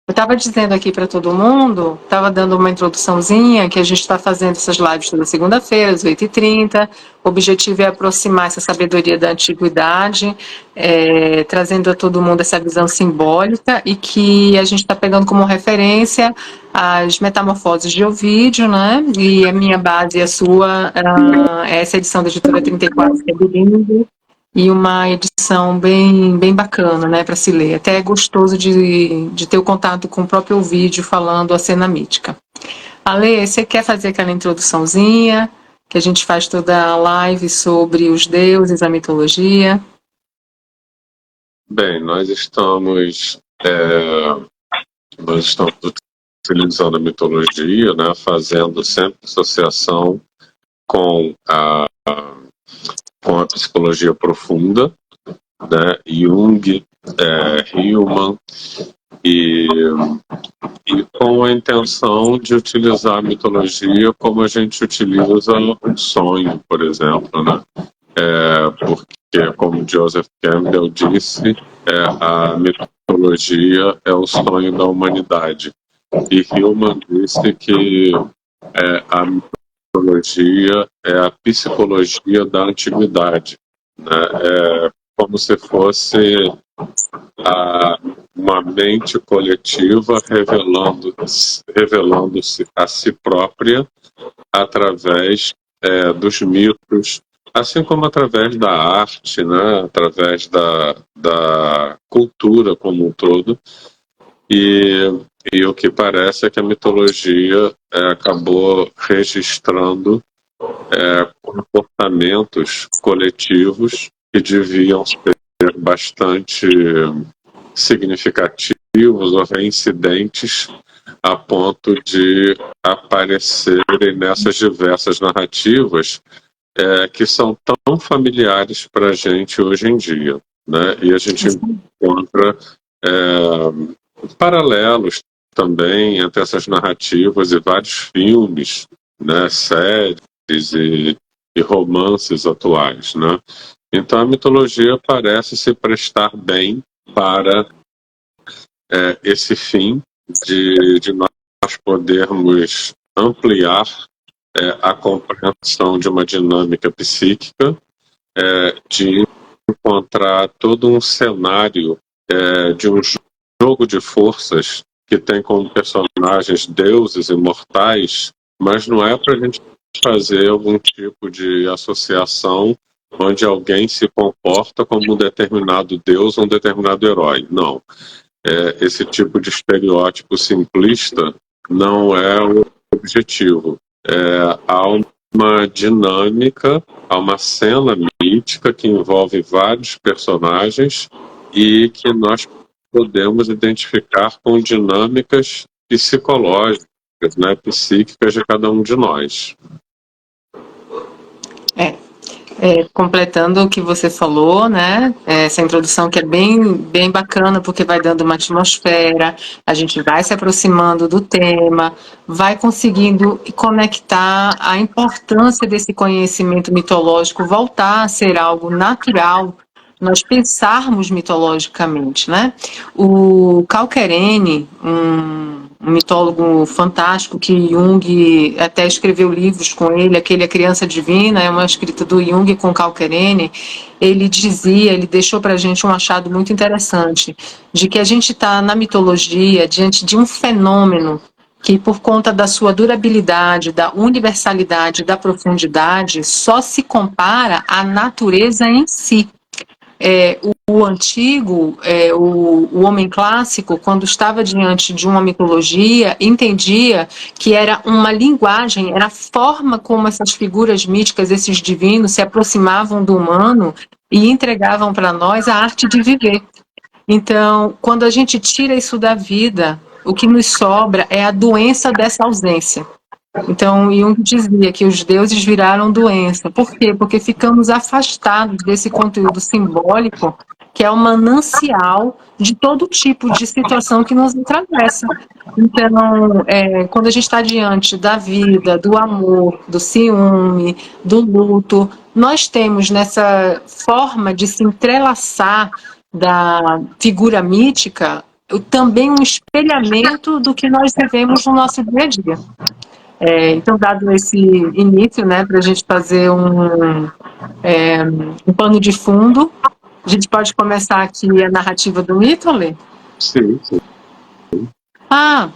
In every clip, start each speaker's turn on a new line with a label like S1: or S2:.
S1: Eu estava dizendo aqui para todo mundo, estava dando uma introduçãozinha, que a gente está fazendo essas lives toda segunda-feira, às 8h30. O objetivo é aproximar essa sabedoria da antiguidade, trazendo a todo mundo essa visão simbólica, e que a gente está pegando como referência as metamorfoses de Ovídio, né? E a minha base e a sua, é essa edição da editora 34, que é bilíngue, e uma edição bem bacana, né, para se ler. Até é gostoso de ter o contato com o próprio vídeo falando a cena mítica. Ale, você quer fazer aquela introduçãozinha que a gente faz toda a live sobre os deuses, a mitologia?
S2: Bem, nós estamos utilizando a mitologia, né, fazendo sempre associação com a psicologia profunda, né, Jung, Hillman, e com a intenção de utilizar a mitologia como a gente utiliza um sonho, por exemplo, né? Porque, como Joseph Campbell disse, a mitologia é o sonho da humanidade. E Hillman disse que a mitologia é a psicologia da antiguidade, né? É como se fosse uma mente coletiva revelando-se a si própria através dos mitos, assim como através da arte, né? Através da cultura como um todo. E o que parece é que a mitologia acabou registrando comportamentos coletivos que deviam ser bastante significativos ou reincidentes a ponto de aparecerem nessas diversas narrativas que são tão familiares para a gente hoje em dia, né? E a gente encontra paralelos também entre essas narrativas e vários filmes, né, séries e romances atuais, né? Então a mitologia parece se prestar bem para esse fim de nós podermos ampliar a compreensão de uma dinâmica psíquica, de encontrar todo um cenário de um jogo de forças que tem como personagens deuses imortais, mas não é para a gente fazer algum tipo de associação onde alguém se comporta como um determinado deus ou um determinado herói. Não. Esse tipo de estereótipo simplista não é o objetivo. Há uma dinâmica, há uma cena mítica que envolve vários personagens e que nós podemos identificar com dinâmicas psicológicas, né, psíquicas de cada um de nós.
S1: Completando o que você falou, né? Essa introdução que é bem bacana, porque vai dando uma atmosfera, a gente vai se aproximando do tema, vai conseguindo conectar a importância desse conhecimento mitológico, voltar a ser algo natural, nós pensarmos mitologicamente, né? O Calquerene, um mitólogo fantástico que Jung até escreveu livros com ele, aquele A Criança Divina, é uma escrita do Jung com Calquerene. Ele deixou para a gente um achado muito interessante, de que a gente está na mitologia diante de um fenômeno que, por conta da sua durabilidade, da universalidade, da profundidade, só se compara à natureza em si. O antigo, o homem clássico, quando estava diante de uma mitologia, entendia que era uma linguagem, era a forma como essas figuras míticas, esses divinos, se aproximavam do humano e entregavam para nós a arte de viver. Então, quando a gente tira isso da vida, o que nos sobra é a doença dessa ausência. Então, Jung dizia que os deuses viraram doença. Por quê? Porque ficamos afastados desse conteúdo simbólico, que é o manancial de todo tipo de situação que nos atravessa. Então, quando a gente está diante da vida, do amor, do ciúme, do luto, nós temos nessa forma de se entrelaçar da figura mítica também um espelhamento do que nós vivemos no nosso dia a dia. Então, dado esse início, né, para a gente fazer um pano de fundo, a gente pode começar aqui a narrativa do Ítalo?
S2: Sim.
S1: Ah,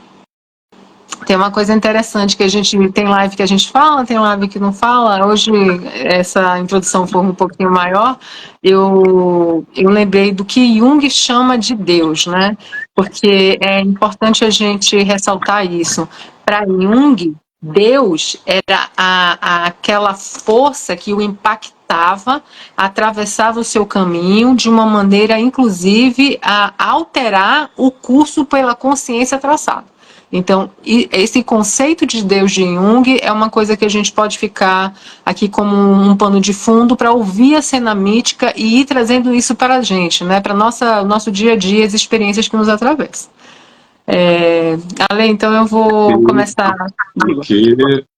S1: tem uma coisa interessante que a gente tem live que a gente fala, tem live que não fala. Hoje essa introdução foi um pouquinho maior. Eu lembrei do que Jung chama de Deus, né? Porque é importante a gente ressaltar isso. Para Jung, Deus era aquela força que o impactava, atravessava o seu caminho de uma maneira, inclusive, a alterar o curso pela consciência traçada. Então, esse conceito de Deus de Jung é uma coisa que a gente pode ficar aqui como um pano de fundo para ouvir a cena mítica e ir trazendo isso para a gente, né? Para nosso dia a dia, as experiências que nos atravessam. Ale, então eu vou começar.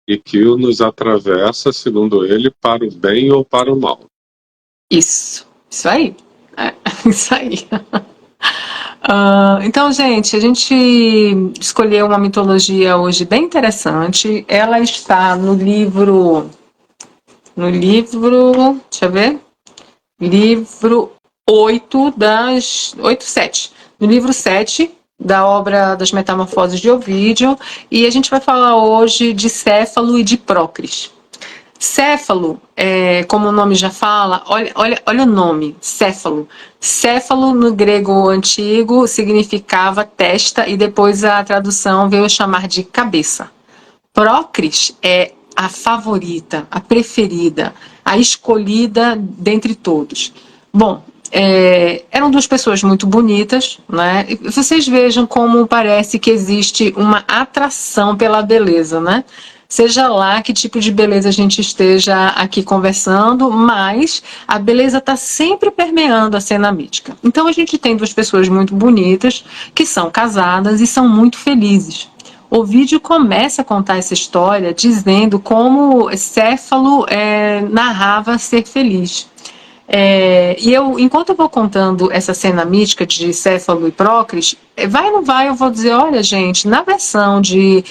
S2: E que nos atravessa, segundo ele, para o bem ou para o mal.
S1: Isso aí. Isso aí. Então, gente, a gente escolheu uma mitologia hoje bem interessante. Ela está no livro, deixa eu ver, livro 7. No livro 7 da obra das Metamorfoses de Ovídio, e a gente vai falar hoje de Céfalo e de Prócris. Céfalo, como o nome já fala, olha o nome, Céfalo. Céfalo, no grego antigo, significava testa, e depois a tradução veio chamar de cabeça. Prócris é a favorita, a preferida, a escolhida dentre todos. Bom, eram duas pessoas muito bonitas, né? E vocês vejam como parece que existe uma atração pela beleza, né? Seja lá que tipo de beleza a gente esteja aqui conversando, mas a beleza está sempre permeando a cena mítica. Então a gente tem duas pessoas muito bonitas que são casadas e são muito felizes. Ovídio começa a contar essa história dizendo como Céfalo narrava ser feliz. E enquanto eu vou contando essa cena mítica de Céfalo e Prócris, vai ou não vai, eu vou dizer, olha, gente, na versão de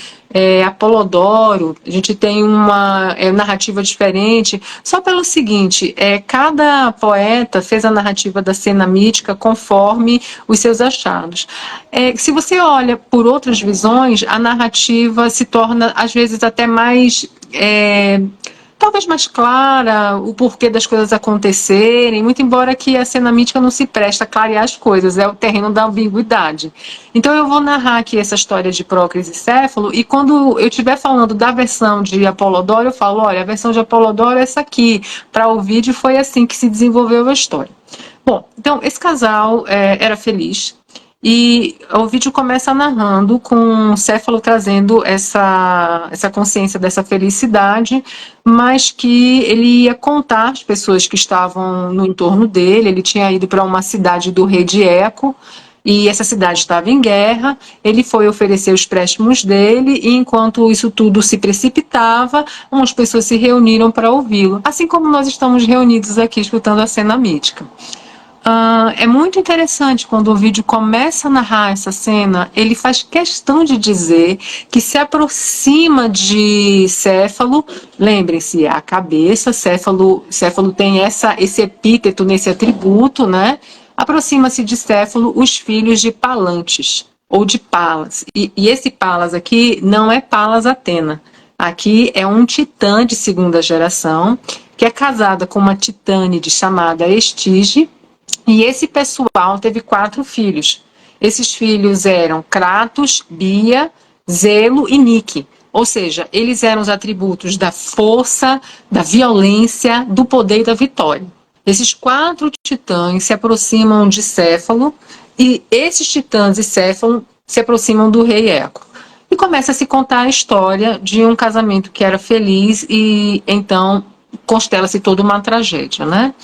S1: Apolodoro, a gente tem uma narrativa diferente, só pelo seguinte, cada poeta fez a narrativa da cena mítica conforme os seus achados. Se você olha por outras visões, a narrativa se torna, às vezes, até mais... talvez mais clara, o porquê das coisas acontecerem, muito embora que a cena mítica não se presta a clarear as coisas, é o terreno da ambiguidade. Então eu vou narrar aqui essa história de Prócris e Céfalo, e quando eu estiver falando da versão de Apolodoro, eu falo, olha, a versão de Apolodoro é essa aqui, para o vídeo foi assim que se desenvolveu a história. Bom, então esse casal era feliz, e o vídeo começa narrando com Céfalo trazendo essa consciência dessa felicidade, mas que ele ia contar às pessoas que estavam no entorno dele. Ele tinha ido para uma cidade do rei de Eco, e essa cidade estava em guerra. Ele foi oferecer os préstimos dele, e enquanto isso tudo se precipitava, umas pessoas se reuniram para ouvi-lo, assim como nós estamos reunidos aqui escutando a cena mítica. É muito interessante quando o vídeo começa a narrar essa cena, ele faz questão de dizer que se aproxima de Céfalo. Lembrem-se, a cabeça, Céfalo tem esse epíteto nesse atributo, né? Aproxima-se de Céfalo os filhos de Palantes, ou de Palas. E esse Palas aqui não é Palas Atena. Aqui é um titã de segunda geração, que é casada com uma titânide chamada Estige. E esse pessoal teve 4 filhos. Esses filhos eram Kratos, Bia, Zelo e Nike. Ou seja, eles eram os atributos da força, da violência, do poder e da vitória. Esses 4 titãs se aproximam de Céfalo, e esses titãs e Céfalo se aproximam do rei Eco. E começa a se contar a história de um casamento que era feliz, e então constela-se toda uma tragédia, né?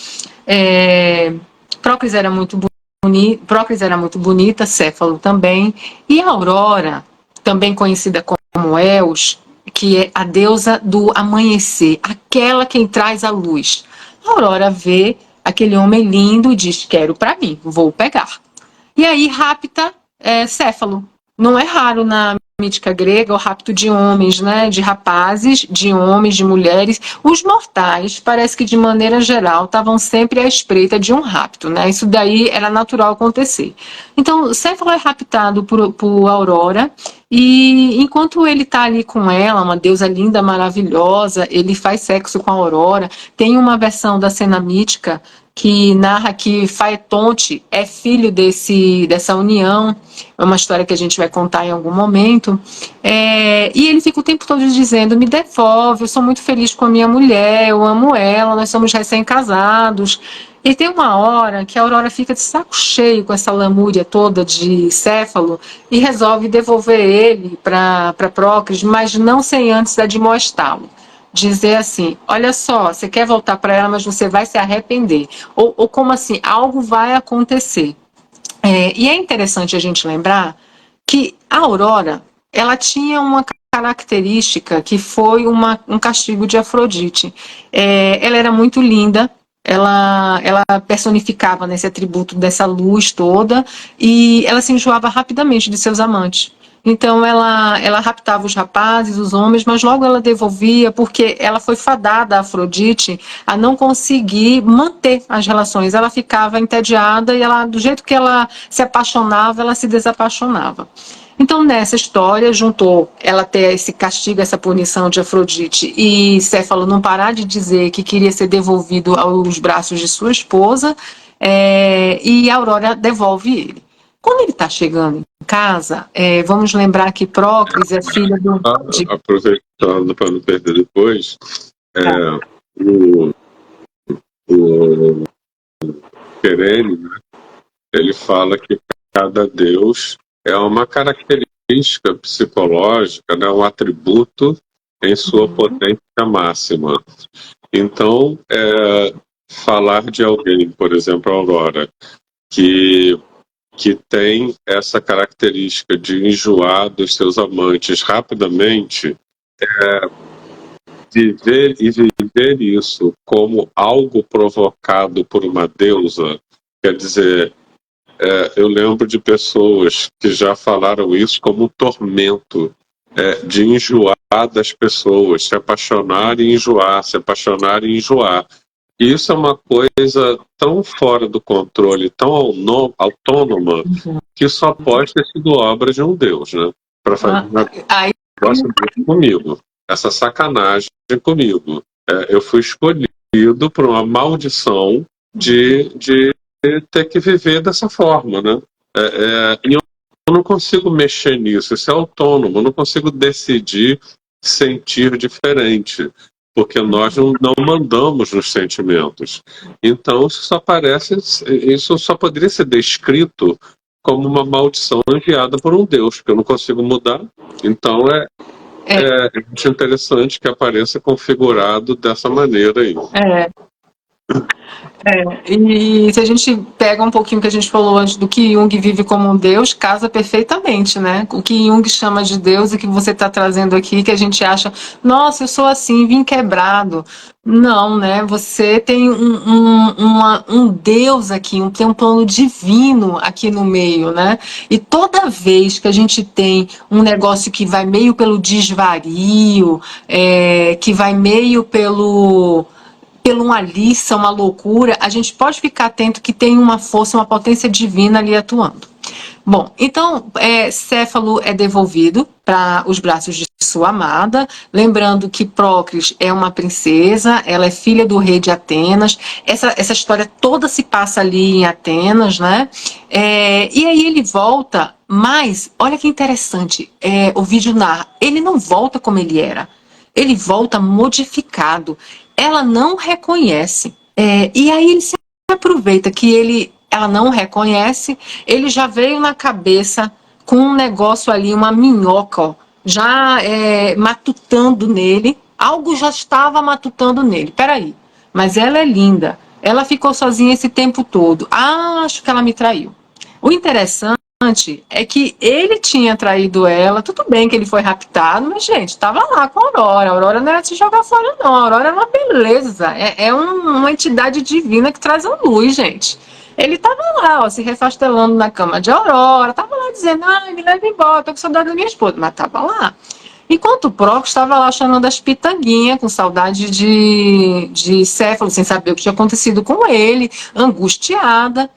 S1: Prócris era muito bonita, Céfalo também, e a Aurora, também conhecida como Eos, que é a deusa do amanhecer, aquela quem traz a luz. A Aurora vê aquele homem lindo e diz, quero para mim, vou pegar. E aí rapta Céfalo. Não é raro na mítica grega o rapto de homens, né? De rapazes, de homens, de mulheres. Os mortais, parece que de maneira geral, estavam sempre à espreita de um rapto, né? Isso daí era natural acontecer. Então, Céfalo é raptado por Aurora e enquanto ele está ali com ela, uma deusa linda, maravilhosa, ele faz sexo com a Aurora. Tem uma versão da cena mítica que narra que Faetonte é filho dessa união. É uma história que a gente vai contar em algum momento. E ele fica o tempo todo dizendo: me devolve, eu sou muito feliz com a minha mulher, eu amo ela, nós somos recém-casados. E tem uma hora que a Aurora fica de saco cheio com essa lamúria toda de Céfalo e resolve devolver ele para Prócris, mas não sem antes admoestá-lo. Dizer assim: olha só, você quer voltar para ela, mas você vai se arrepender. Ou como assim, algo vai acontecer. E é interessante a gente lembrar que a Aurora, ela tinha uma característica que foi um castigo de Afrodite. Ela era muito linda, ela personificava nesse atributo dessa luz toda e ela se enjoava rapidamente de seus amantes. Então ela raptava os rapazes, os homens, mas logo ela devolvia porque ela foi fadada, a Afrodite, a não conseguir manter as relações. Ela ficava entediada e ela, do jeito que ela se apaixonava, ela se desapaixonava. Então, nessa história, juntou ela ter esse castigo, essa punição de Afrodite e Céfalo não parar de dizer que queria ser devolvido aos braços de sua esposa, e a Aurora devolve ele. Quando ele está chegando em casa, vamos lembrar que Prócris é filha
S2: Aproveitando para não perder depois, o Perene, né, ele fala que cada deus é uma característica psicológica, né, um atributo em sua potência máxima. Então, falar de alguém, por exemplo, a Aurora, que tem essa característica de enjoar dos seus amantes rapidamente, viver isso como algo provocado por uma deusa, quer dizer, eu lembro de pessoas que já falaram isso como um tormento, de enjoar das pessoas, se apaixonar e enjoar, se apaixonar e enjoar. E isso é uma coisa tão fora do controle, tão autônoma, que só pode ter sido obra de um Deus, né? Para fazer um negócio comigo. Essa sacanagem comigo. Eu fui escolhido por uma maldição de ter que viver dessa forma, né? E eu não consigo mexer nisso, isso é autônomo, eu não consigo decidir sentir diferente, porque nós não mandamos nos sentimentos. Então isso só poderia ser descrito como uma maldição enviada por um Deus, que eu não consigo mudar. Então é muito interessante que apareça configurado dessa maneira aí.
S1: E se a gente pega um pouquinho que a gente falou antes do que Jung vive como um Deus, casa perfeitamente, né? O que Jung chama de Deus e que você está trazendo aqui, que a gente acha, nossa, eu sou assim, vim quebrado. Não, né? Você tem um Deus aqui, tem um plano divino aqui no meio, né? E toda vez que a gente tem um negócio que vai meio pelo desvario, que vai meio pela uma liça, uma loucura, a gente pode ficar atento que tem uma força, uma potência divina ali atuando. Bom, então, Céfalo é devolvido para os braços de sua amada, lembrando que Prócris é uma princesa, ela é filha do rei de Atenas, essa história toda se passa ali em Atenas, né? E aí ele volta, mas, olha que interessante, o vídeo narra, ele não volta como ele era, ele volta modificado. Ela não reconhece. E aí ele se aproveita que ela não reconhece, ele já veio na cabeça com um negócio ali, uma minhoca, ó, já matutando nele. Algo já estava matutando nele. Peraí, mas ela é linda. Ela ficou sozinha esse tempo todo. Acho que ela me traiu. O interessante é que ele tinha traído ela, tudo bem que ele foi raptado, mas, gente, estava lá com a Aurora. A Aurora não era de se jogar fora, não. A Aurora é uma beleza. Uma entidade divina que traz a luz, gente. Ele tava lá, ó, se refastelando na cama de Aurora, tava lá dizendo, ai, me leva embora, tô com saudade da minha esposa, mas tava lá. Enquanto o Procris estava lá chamando as pitanguinhas, com saudade de Céfalo, sem saber o que tinha acontecido com ele, angustiada.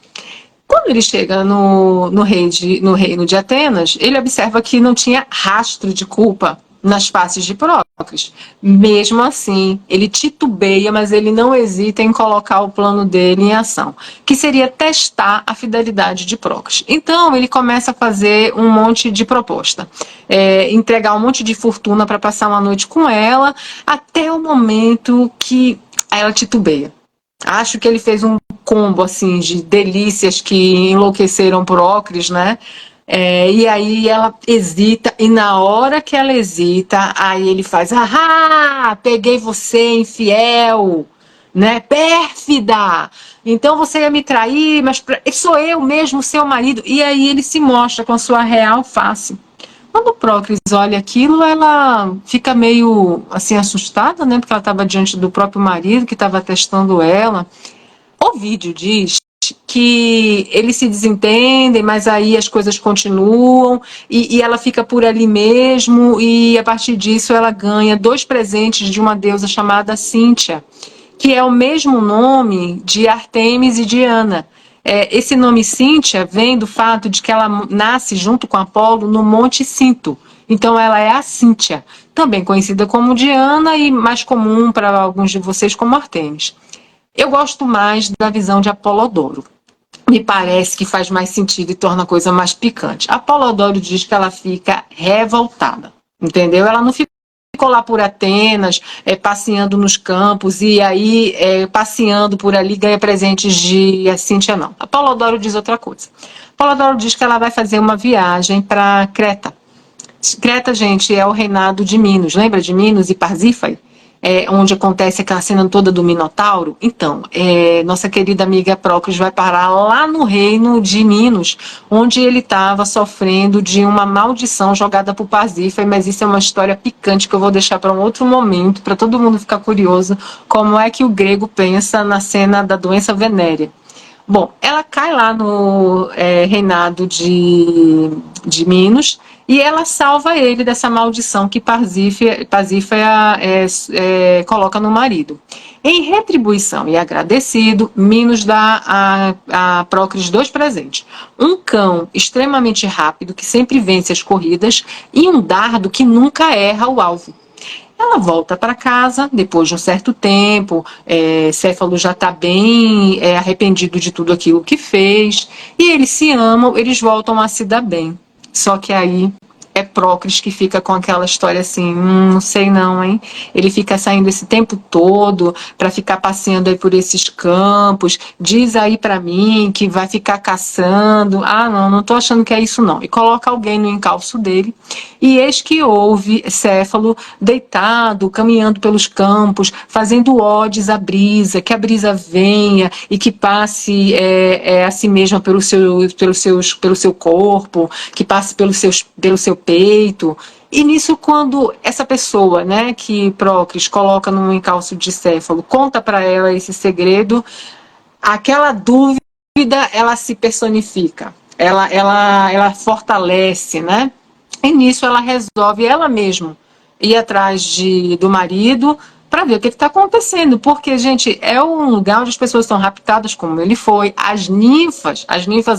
S1: Quando ele chega no reino de Atenas, ele observa que não tinha rastro de culpa nas faces de Procris. Mesmo assim, ele titubeia, mas ele não hesita em colocar o plano dele em ação, que seria testar a fidelidade de Procris. Então, ele começa a fazer um monte de proposta, entregar um monte de fortuna para passar uma noite com ela, até o momento que ela titubeia. Acho que ele fez um combo assim de delícias que enlouqueceram Procris, né? E aí ela hesita, e na hora que ela hesita, aí ele faz, ah, peguei você, infiel, né? Pérfida! Então você ia me trair, mas sou eu mesmo, seu marido. E aí ele se mostra com a sua real face. Quando o Procris olha aquilo, ela fica meio assim assustada, né? Porque ela estava diante do próprio marido que estava testando ela. O vídeo diz que eles se desentendem, mas aí as coisas continuam e ela fica por ali mesmo, e a partir disso ela ganha 2 presentes de uma deusa chamada Cíntia, que é o mesmo nome de Artemis e Diana. Esse nome Cíntia vem do fato de que ela nasce junto com Apolo no Monte Cinto. Então ela é a Cíntia, também conhecida como Diana e mais comum para alguns de vocês como Artemis. Eu gosto mais da visão de Apolodoro. Me parece que faz mais sentido e torna a coisa mais picante. Apolodoro diz que ela fica revoltada, entendeu? Ela não ficou lá por Atenas, passeando nos campos, e aí, passeando por ali, ganha presentes de Cíntia, não. Apolodoro diz outra coisa. Apolodoro diz que ela vai fazer uma viagem para Creta. Creta, gente, é o reinado de Minos. Lembra de Minos e Parsífae? Onde acontece aquela cena toda do Minotauro. Então, nossa querida amiga Procris vai parar lá no reino de Minos, onde ele estava sofrendo de uma maldição jogada por Parsífae, mas isso é uma história picante que eu vou deixar para um outro momento, para todo mundo ficar curioso como é que o grego pensa na cena da doença venérea. Bom, ela cai lá no reinado de Minos, e ela salva ele dessa maldição que Parsífae coloca no marido. Em retribuição e agradecido, Minos dá a Procris 2 presentes. Um cão extremamente rápido, que sempre vence as corridas, e um dardo que nunca erra o alvo. Ela volta para casa, depois de um certo tempo, Céfalo já está bem arrependido de tudo aquilo que fez, e eles se amam, eles voltam a se dar bem. Só que aí é Procris que fica com aquela história assim, não sei não, hein? Ele fica saindo esse tempo todo para ficar passeando aí por esses campos, diz aí para mim que vai ficar caçando, não tô achando que é isso não. E coloca alguém no encalço dele, e eis que ouve Céfalo deitado, caminhando pelos campos, fazendo odes à brisa, que a brisa venha e que passe a si mesma pelo seu corpo, que passe pelo seu peito. E nisso, quando essa pessoa, né, que Procris coloca num encalço de Céfalo, conta para ela esse segredo, aquela dúvida, ela se personifica, ela fortalece, né? E nisso ela resolve ela mesma ir atrás do marido para ver o que está acontecendo, porque, gente, é um lugar onde as pessoas são raptadas, como ele foi. As ninfas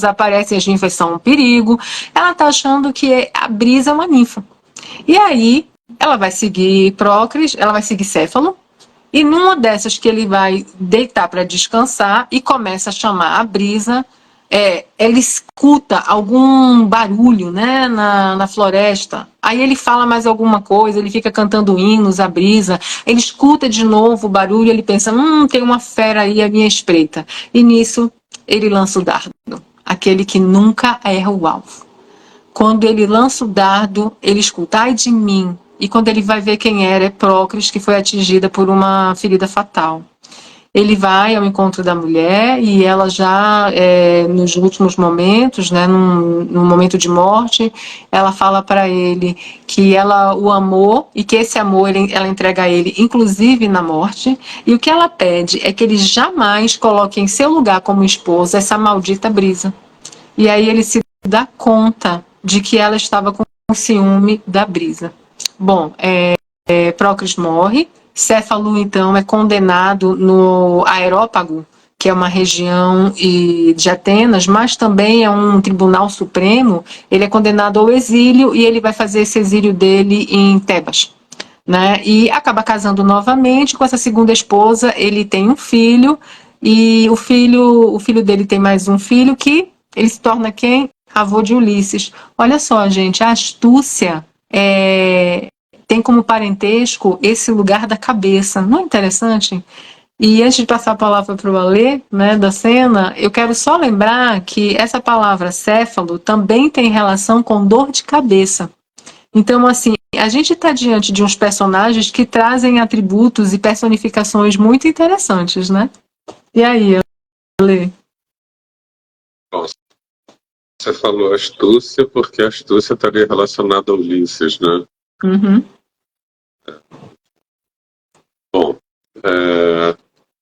S1: aparecem, as ninfas são um perigo. Ela está achando que a brisa é uma ninfa. E aí ela vai seguir Procris, ela vai seguir Céfalo, e numa dessas que ele vai deitar para descansar e começa a chamar a brisa, ele escuta algum barulho, né, na floresta. Aí ele fala mais alguma coisa, ele fica cantando hinos à brisa, ele escuta de novo o barulho, ele pensa, tem uma fera aí à minha espreita. E nisso ele lança o dardo, aquele que nunca erra o alvo. Quando ele lança o dardo, ele escuta, ai de mim. E quando ele vai ver quem era, é Procris, que foi atingida por uma ferida fatal. ele vai ao encontro da mulher e ela já, nos últimos momentos, né, num momento de morte, ela fala para ele que ela o amou e que esse amor ela entrega a ele, inclusive na morte, e o que ela pede é que ele jamais coloque em seu lugar como esposa essa maldita Brisa. E aí ele se dá conta de que ela estava com ciúme da Brisa. Bom, Procris morre, Céfalo, então, é condenado no Aerópago, que é uma região de Atenas, mas também é um tribunal supremo. Ele é condenado ao exílio e ele vai fazer esse exílio dele em Tebas. Né? E acaba casando novamente com essa segunda esposa. Ele tem um filho, e o filho dele tem mais um filho que ele se torna quem? Avô de Ulisses. Olha só, gente, a astúcia tem como parentesco esse lugar da cabeça. Não é interessante? E antes de passar a palavra para o Alê, né, da cena, eu quero só lembrar que essa palavra céfalo também tem relação com dor de cabeça. Então, assim, a gente está diante de uns personagens que trazem atributos e personificações muito interessantes, né? E aí, Alê?
S2: Bom, você falou astúcia porque a astúcia estaria relacionada a Ulisses, né?
S1: Uhum.
S2: Bom,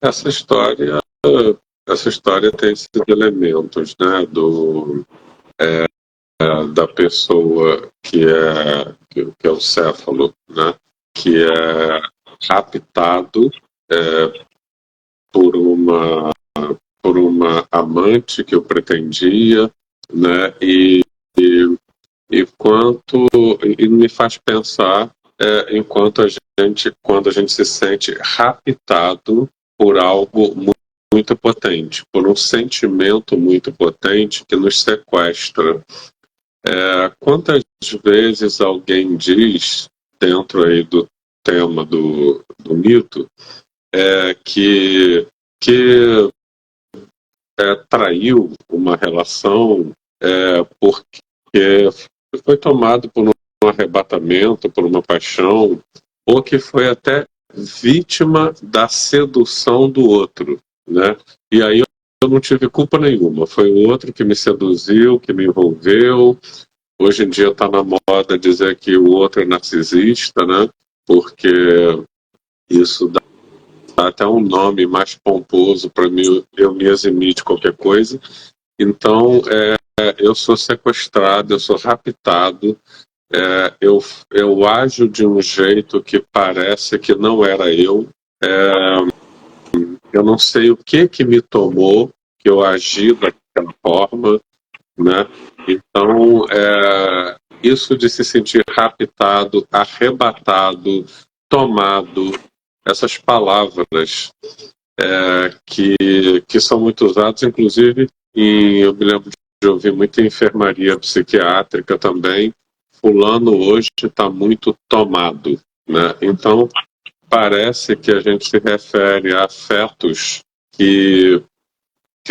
S2: essa história tem esses elementos, né? Da pessoa que é o céfalo, né? Que é raptado por uma amante que eu pretendia, né? E me faz pensar quando a gente se sente raptado por algo muito potente, por um sentimento muito potente que nos sequestra. Quantas vezes alguém diz, dentro aí do tema do mito, que traiu uma relação porque foi tomado por um arrebatamento, por uma paixão, ou que foi até vítima da sedução do outro, né? E aí eu não tive culpa nenhuma, foi o outro que me seduziu, que me envolveu. Hoje em dia está na moda dizer que o outro é narcisista, né? Porque isso dá até um nome mais pomposo para mim, eu me eximir de qualquer coisa. Então, eu sou sequestrado, eu sou raptado, eu ajo de um jeito que parece que não era eu. Eu não sei o que me tomou, que eu agi daquela forma, né? Então, isso de se sentir raptado, arrebatado, tomado, essas palavras que são muito usadas, inclusive, eu me lembro de ouvir muito em enfermaria psiquiátrica também, fulano hoje está muito tomado, né? Então, parece que a gente se refere a afetos que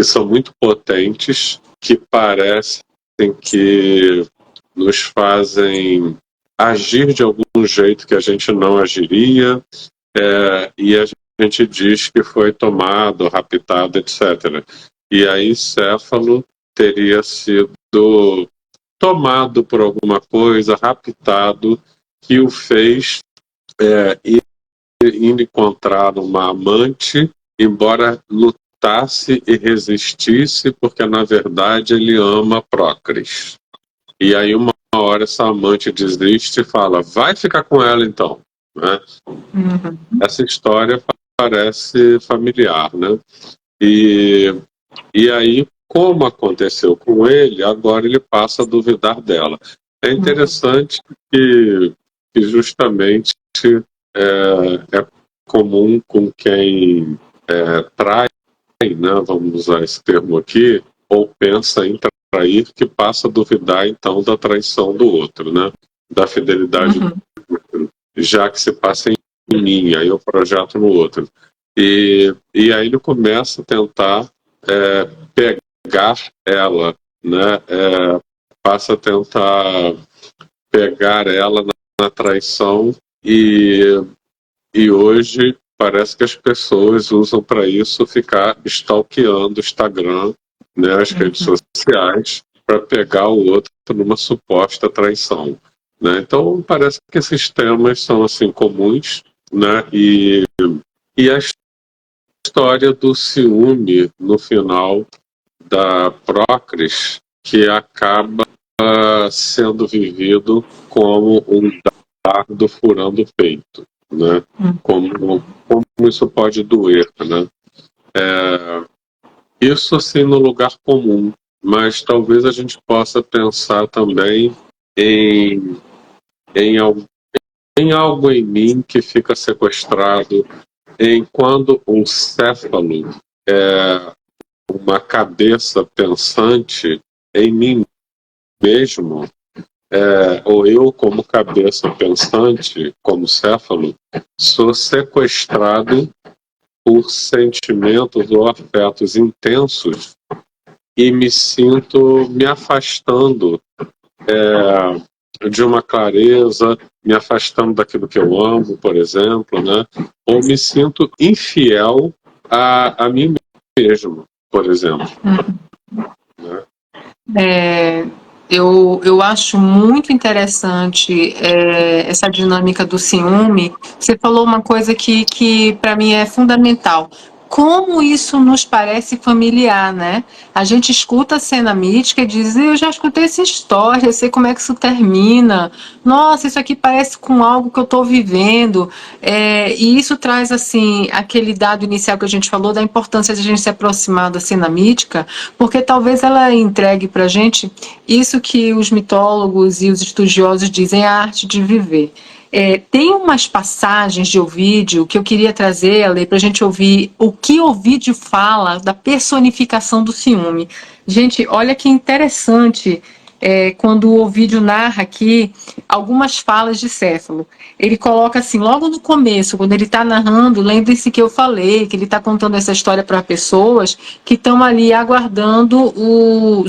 S2: são muito potentes, que parecem que nos fazem agir de algum jeito que a gente não agiria, e a gente diz que foi tomado, raptado, etc. E aí Céfalo teria sido tomado por alguma coisa, raptado, que o fez ir encontrar uma amante, embora lutasse e resistisse, porque na verdade ele ama Procris. E aí uma hora essa amante desiste e fala, vai ficar com ela então, né?
S1: Uhum.
S2: Essa história parece familiar, né? E aí, como aconteceu com ele, agora ele passa a duvidar dela. É interessante que justamente é comum com quem trai, né, vamos usar esse termo aqui, ou pensa em trair, que passa a duvidar então da traição do outro, né, da fidelidade do outro, já que se passa em mim, aí eu projeto no outro. E aí ele começa a tentar pegar ela, né, passa a tentar pegar ela na traição e hoje parece que as pessoas usam para isso ficar stalkeando o Instagram, né, as redes sociais, para pegar o outro numa suposta traição. Né? Então, parece que esses temas são assim comuns, né? E a história do ciúme no final da Prócris, que acaba sendo vivido como um dardo furando o peito, né? Como isso pode doer, né? Isso assim no lugar comum, mas talvez a gente possa pensar também em, em, al- em algo em mim que fica sequestrado, em quando um céfalo, uma cabeça pensante em mim mesmo, ou eu como cabeça pensante, como céfalo, sou sequestrado por sentimentos ou afetos intensos e me sinto me afastando de uma clareza, me afastando daquilo que eu amo, por exemplo, né? Ou me sinto infiel a mim mesmo, por exemplo. Né?
S1: Eu acho muito interessante essa dinâmica do ciúme. Você falou uma coisa que para mim é fundamental. Como isso nos parece familiar, né? A gente escuta a cena mítica e diz: eu já escutei essa história, eu sei como é que isso termina. Nossa, isso aqui parece com algo que eu estou vivendo. E isso traz, assim, aquele dado inicial que a gente falou da importância de a gente se aproximar da cena mítica, porque talvez ela entregue para a gente isso que os mitólogos e os estudiosos dizem, a arte de viver. Tem umas passagens de Ovídio que eu queria trazer, Ale, para a gente ouvir o que Ovídio fala da personificação do ciúme. Gente, olha que interessante quando o Ovídio narra aqui algumas falas de Céfalo. Ele coloca assim, logo no começo, quando ele está narrando, lembre-se que eu falei, que ele está contando essa história para pessoas que estão ali aguardando,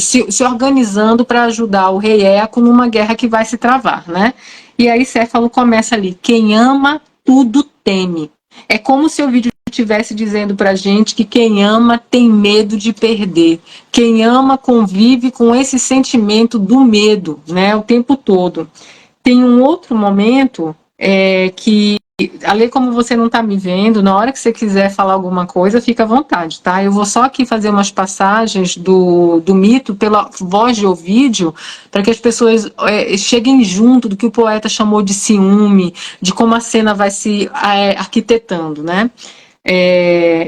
S1: se organizando para ajudar o rei Eco numa guerra que vai se travar, né? E aí Céfalo começa ali, quem ama, tudo teme. É como se o vídeo estivesse dizendo para a gente que quem ama tem medo de perder. Quem ama convive com esse sentimento do medo, né, o tempo todo. Tem um outro momento que, Ale, como você não está me vendo, na hora que você quiser falar alguma coisa, fica à vontade, tá? Eu vou só aqui fazer umas passagens do mito pela voz de Ovídio, para que as pessoas cheguem junto do que o poeta chamou de ciúme, de como a cena vai se arquitetando, né?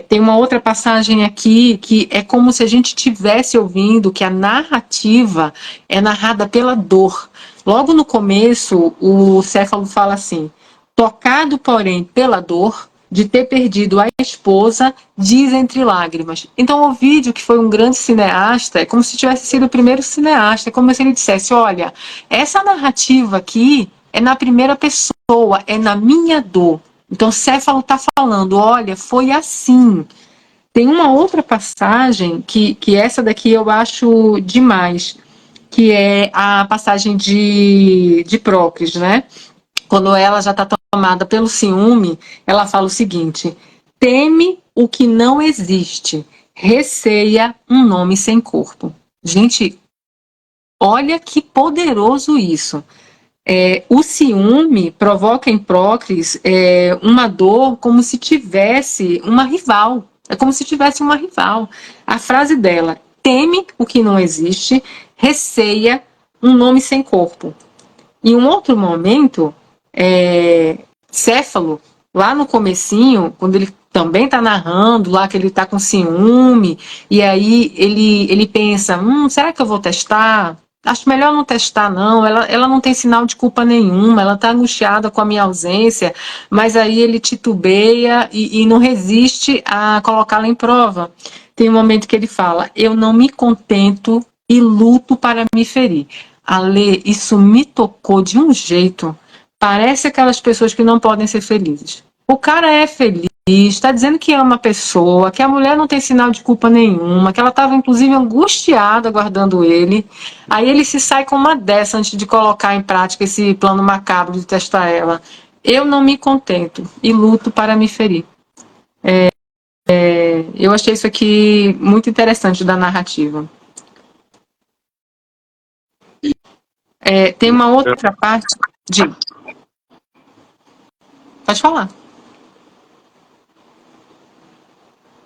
S1: Tem uma outra passagem aqui que é como se a gente estivesse ouvindo que a narrativa é narrada pela dor. Logo no começo, o Céfalo fala assim: tocado, porém, pela dor de ter perdido a esposa, diz entre lágrimas. Então, Ovídio, que foi um grande cineasta, é como se tivesse sido o primeiro cineasta, é como se ele dissesse: olha, essa narrativa aqui é na primeira pessoa, é na minha dor. Então, Céfalo está falando, olha, foi assim. Tem uma outra passagem que essa daqui eu acho demais, que é a passagem de Prócris, né? Quando ela já está tomada pelo ciúme, ela fala o seguinte: teme o que não existe, receia um nome sem corpo. Gente, olha que poderoso isso. O ciúme provoca em Prócris uma dor como se tivesse uma rival. É como se tivesse uma rival. A frase dela: teme o que não existe, receia um nome sem corpo. Em um outro momento, Céfalo, lá no comecinho, quando ele também está narrando lá que ele está com ciúme, e aí ele pensa, será que eu vou testar? Acho melhor não testar, não. Ela não tem sinal de culpa nenhuma, ela está angustiada com a minha ausência, mas aí ele titubeia e não resiste a colocá-la em prova. Tem um momento que ele fala: eu não me contento e luto para me ferir. Ale, isso me tocou de um jeito. Parece aquelas pessoas que não podem ser felizes. O cara é feliz, está dizendo que ama a pessoa, que a mulher não tem sinal de culpa nenhuma, que ela estava inclusive angustiada aguardando ele. Aí ele se sai com uma dessa antes de colocar em prática esse plano macabro de testar ela. Eu não me contento e luto para me ferir. Eu achei isso aqui muito interessante da narrativa. Tem uma outra parte de... Pode falar.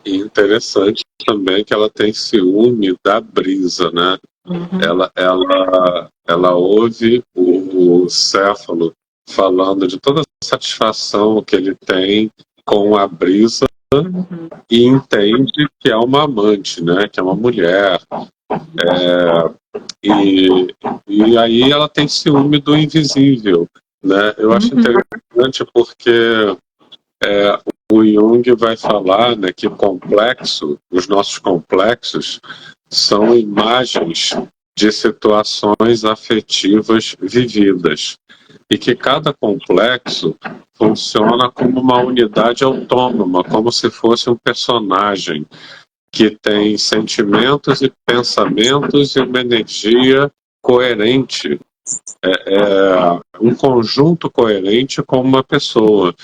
S2: E interessante também que ela tem ciúme da Brisa, né?
S1: Uhum.
S2: Ela ouve o Céfalo falando de toda a satisfação que ele tem com a Brisa e entende que é uma amante, né? Que é uma mulher. E aí ela tem ciúme do invisível, né? Eu acho interessante porque o Jung vai falar, né, que os nossos complexos são imagens de situações afetivas vividas e que cada complexo funciona como uma unidade autônoma, como se fosse um personagem que tem sentimentos e pensamentos e uma energia coerente, um conjunto coerente com uma pessoa.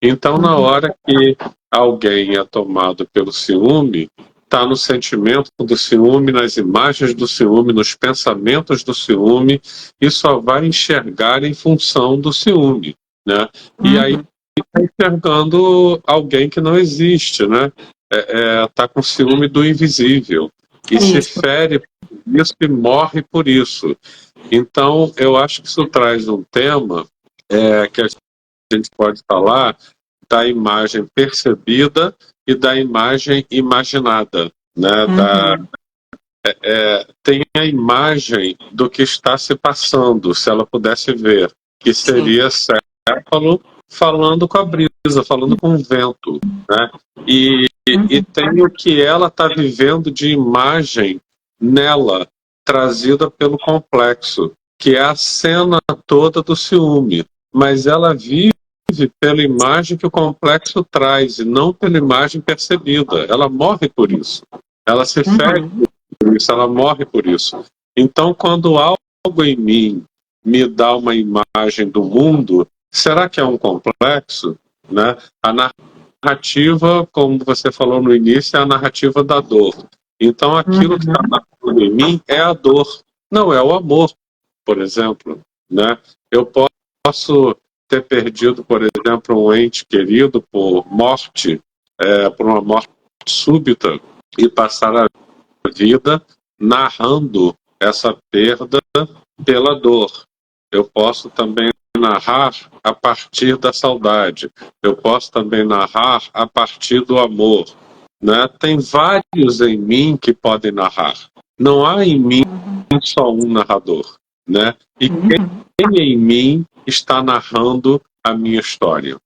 S2: Então, na hora que alguém é tomado pelo ciúme, está no sentimento do ciúme, nas imagens do ciúme, nos pensamentos do ciúme, e só vai enxergar em função do ciúme, né? E aí está enxergando alguém que não existe, né? Tá com ciúme do invisível e se fere por isso e morre por isso. Então, eu acho que isso traz um tema que a gente pode falar da imagem percebida e da imagem imaginada, né? Tem a imagem do que está se passando, se ela pudesse ver, que seria Céfalo falando com a brisa, falando com o vento, né? E tem o que ela está vivendo de imagem nela, trazida pelo complexo, que é a cena toda do ciúme. Mas ela vive pela imagem que o complexo traz e não pela imagem percebida. Ela morre por isso. Ela se fere por isso, ela morre por isso. Então, quando algo em mim me dá uma imagem do mundo, será que é um complexo? Né? A narrativa, como você falou no início, é a narrativa da dor. Então, aquilo que está narrando em mim é a dor, não é o amor, por exemplo. Né? Eu posso ter perdido, por exemplo, um ente querido por morte, por uma morte súbita, e passar a vida narrando essa perda pela dor. Eu posso também narrar a partir da saudade. Eu posso também narrar a partir do amor. Né? Tem vários em mim que podem narrar. Não há em mim só um narrador. Né? E quem em mim está narrando a minha história?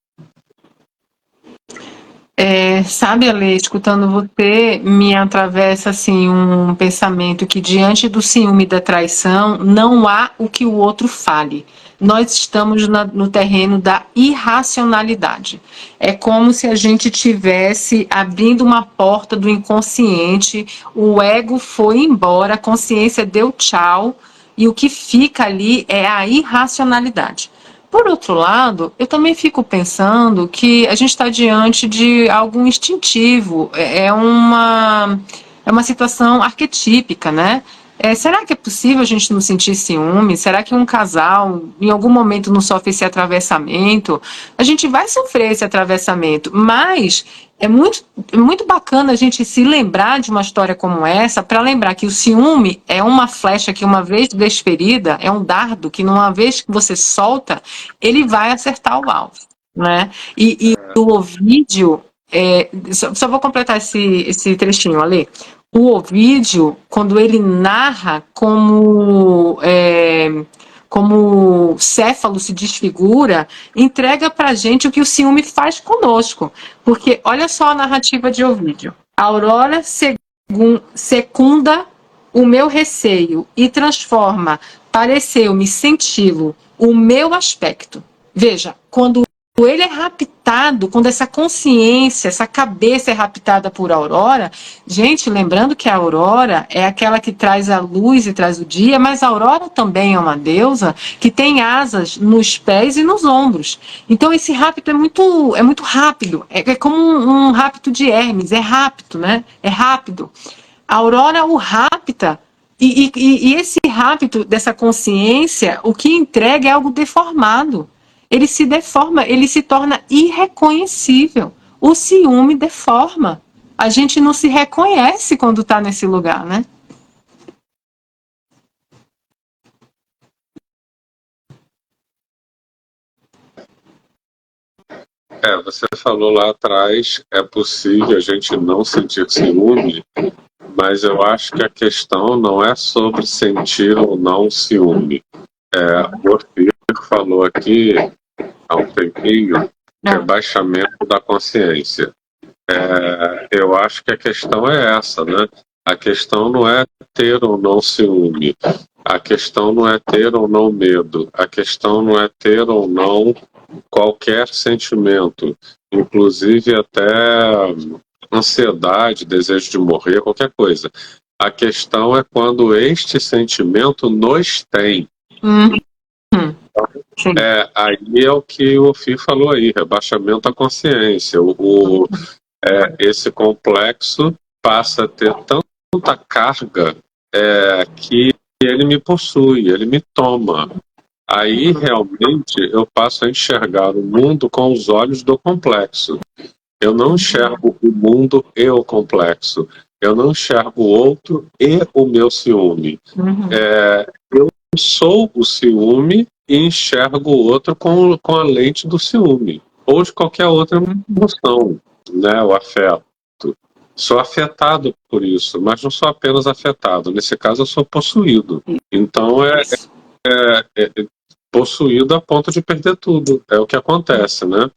S1: Sabe, Ale, escutando você, me atravessa assim um pensamento que diante do ciúme e da traição não há o que o outro fale. Nós estamos no terreno da irracionalidade. É como se a gente tivesse abrindo uma porta do inconsciente, o ego foi embora, a consciência deu tchau e o que fica ali é a irracionalidade. Por outro lado, eu também fico pensando que a gente está diante de algo instintivo, é uma situação arquetípica, né? Será que é possível a gente não sentir ciúme? Será que um casal, em algum momento, não sofre esse atravessamento? A gente vai sofrer esse atravessamento, mas é muito bacana a gente se lembrar de uma história como essa, para lembrar que o ciúme é uma flecha que, uma vez desferida, é um dardo que, uma vez que você solta, ele vai acertar o alvo. Né? E o Ovídio, só vou completar esse trechinho ali. O Ovídio, quando ele narra como Céfalo se desfigura, entrega para a gente o que o ciúme faz conosco. Porque olha só a narrativa de Ovídio. A Aurora secunda o meu receio e transforma, pareceu-me senti-lo, o meu aspecto. Veja, quando ele é raptado, quando essa consciência, essa cabeça é raptada por Aurora, gente, lembrando que a Aurora é aquela que traz a luz e traz o dia, mas a Aurora também é uma deusa que tem asas nos pés e nos ombros. Então esse rapto é muito rápido, é como um rapto de Hermes, é rápido, né? É rápido. A Aurora o rapta, e esse rapto dessa consciência, o que entrega é algo deformado. Ele se deforma, ele se torna irreconhecível. O ciúme deforma. A gente não se reconhece quando está nesse lugar, né?
S2: Você falou lá atrás, é possível a gente não sentir ciúme, mas eu acho que a questão não é sobre sentir ou não ciúme. O Orfeu falou aqui há um tempinho, rebaixamento da consciência. Eu acho que a questão é essa, né? A questão não é ter ou não ciúme. A questão não é ter ou não medo. A questão não é ter ou não qualquer sentimento, inclusive até ansiedade, desejo de morrer, qualquer coisa. A questão é quando este sentimento nos tem. Aí é o que o Fih falou aí, rebaixamento da consciência. Esse complexo passa a ter tanta carga que ele me possui, ele me toma. Aí realmente eu passo a enxergar o mundo com os olhos do complexo. Eu não enxergo o mundo e o complexo. Eu não enxergo o outro e o meu ciúme. Eu sou o ciúme e enxergo o outro com a lente do ciúme. Ou de qualquer outra emoção, né? O afeto. Sou afetado por isso, mas não sou apenas afetado. Nesse caso, eu sou possuído. Então, possuído a ponto de perder tudo. É o que acontece, né?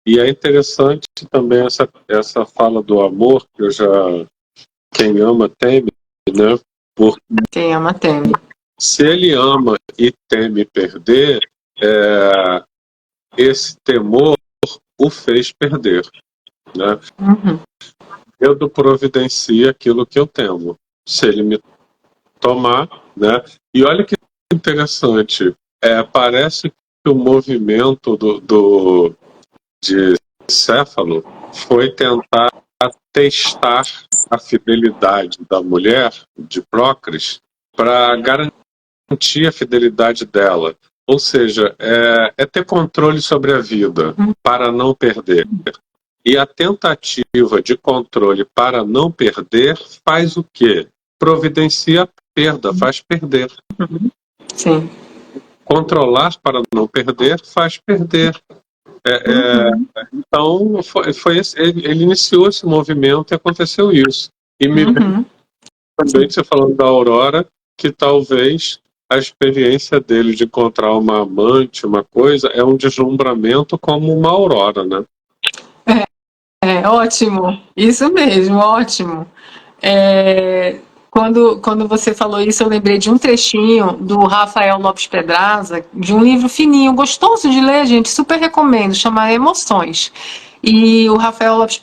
S2: E é interessante também essa fala do amor, que eu já... Quem ama teme, né? Porque
S1: quem ama teme.
S2: Se ele ama e teme perder, esse temor o fez perder, né? Eu providencio aquilo que eu temo. Se ele me tomar, né? E olha que interessante, parece que o movimento de Céfalo foi tentar testar a fidelidade da mulher, de Prócris, para garantir a fidelidade dela. Ou seja, é ter controle sobre a vida, para não perder. E a tentativa de controle para não perder faz o quê? Providencia a perda, faz perder.
S1: Sim.
S2: Controlar para não perder faz perder. Então, ele iniciou esse movimento e aconteceu isso. E me também você falando da Aurora, que talvez a experiência dele de encontrar uma amante, uma coisa, é um deslumbramento como uma aurora, né?
S1: Ótimo, isso mesmo, ótimo. Quando você falou isso, eu lembrei de um trechinho do Rafael Lopes Pedraza, de um livro fininho, gostoso de ler, gente, super recomendo, chama Emoções. E o Rafael Lopes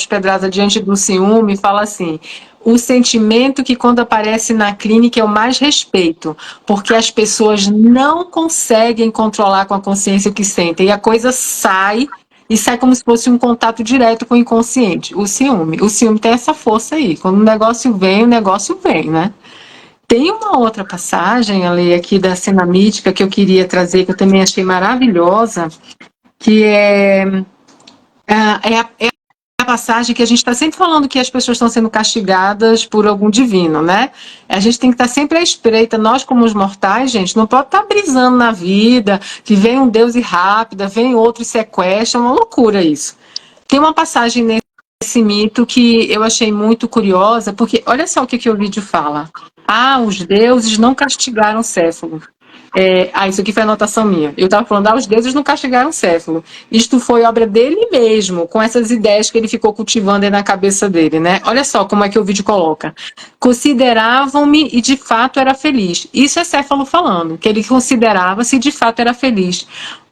S1: Pedraza, diante do ciúme, fala assim: o sentimento que quando aparece na clínica eu mais respeito, porque as pessoas não conseguem controlar com a consciência o que sentem, e a coisa sai, e sai como se fosse um contato direto com o inconsciente, o ciúme. O ciúme tem essa força aí, quando o negócio vem, né? Tem uma outra passagem, ali aqui da cena mítica, que eu queria trazer, que eu também achei maravilhosa, que é a passagem que a gente está sempre falando que as pessoas estão sendo castigadas por algum divino, né? A gente tem que estar sempre à espreita, nós como os mortais, gente, não pode estar brisando na vida, que vem um Deus e rápida, vem outro e sequestra, é uma loucura isso. Tem uma passagem nesse mito que eu achei muito curiosa, porque olha só o que o vídeo fala. Os deuses não castigaram Céfalo. Isso aqui foi anotação minha. Eu estava falando, os deuses não castigaram Céfalo. Isto foi obra dele mesmo, com essas ideias que ele ficou cultivando aí na cabeça dele, né? Olha só como é que o vídeo coloca. Consideravam-me e de fato era feliz. Isso é Céfalo falando, que ele considerava-se e de fato era feliz.